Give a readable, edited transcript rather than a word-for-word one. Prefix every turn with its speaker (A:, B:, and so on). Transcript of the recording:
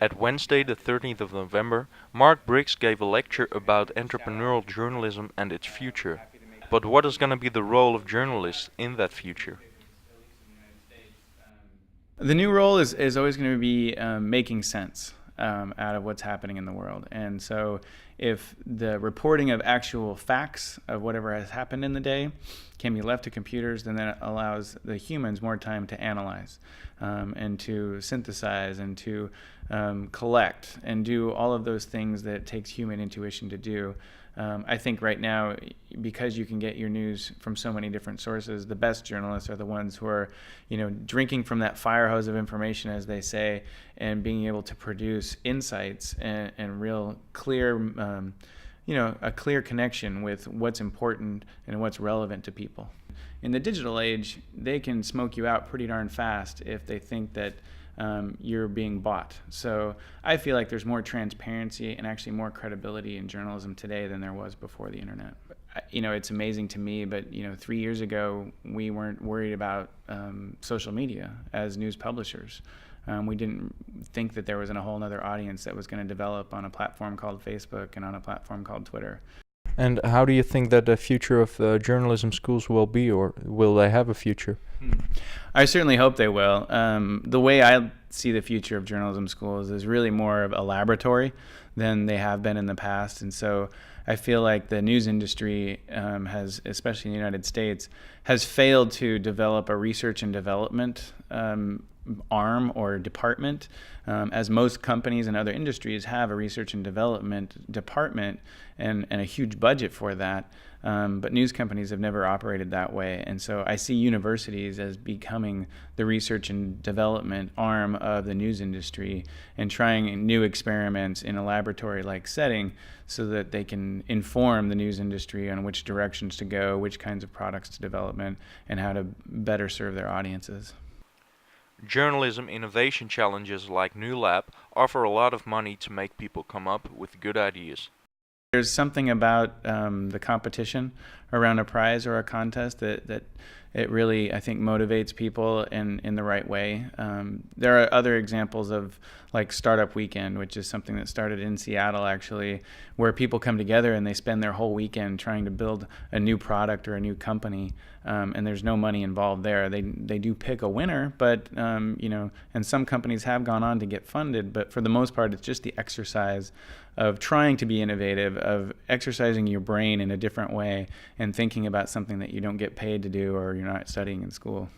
A: At Wednesday, the 13th of November, Mark Briggs gave a lecture about entrepreneurial journalism and its future. But what is going to be the role of journalists in that future?
B: The new role is always going to be making sense out of what's happening in the world. And so if the reporting of actual facts of whatever has happened in the day can be left to computers, then that allows the humans more time to analyze and to synthesize and to collect and do all of those things that it takes human intuition to do. I think right now, because you can get your news from so many different sources, the best journalists are the ones who are, drinking from that fire hose of information, as they say, and being able to produce insights and real clear, a clear connection with what's important and what's relevant to people. In the digital age, they can smoke you out pretty darn fast if they think that you're being bought. So I feel like there's more transparency and actually more credibility in journalism today than there was before the internet. It's amazing to me, but 3 years ago we weren't worried about social media as news publishers. We didn't think that there was a whole other audience that was going to develop on a platform called Facebook and on a platform called Twitter.
A: And how do you think that the future of journalism schools will be, or will they have a future?
B: I certainly hope they will. The way I see the future of journalism schools is really more of a laboratory than they have been in the past. And so I feel like the news industry has, especially in the United States, has failed to develop a research and development arm or department, as most companies and other industries have a research and development department and a huge budget for that. But news companies have never operated that way. And so I see universities as becoming the research and development arm of the news industry and trying new experiments in a laboratory-like setting so that they can inform the news industry on which directions to go, which kinds of products to development, and how to better serve their audiences.
A: Journalism innovation challenges like New Lab offer a lot of money to make people come up with good ideas.
B: There's something about the competition around a prize or a contest that it really, I think, motivates people in the right way. There are other examples of like Startup Weekend, which is something that started in Seattle actually, where people come together and they spend their whole weekend trying to build a new product or a new company, and there's no money involved there. They do pick a winner, but and some companies have gone on to get funded, but for the most part, it's just the exercise of trying to be innovative, of exercising your brain in a different way and thinking about something that you don't get paid to do or you're not studying in school.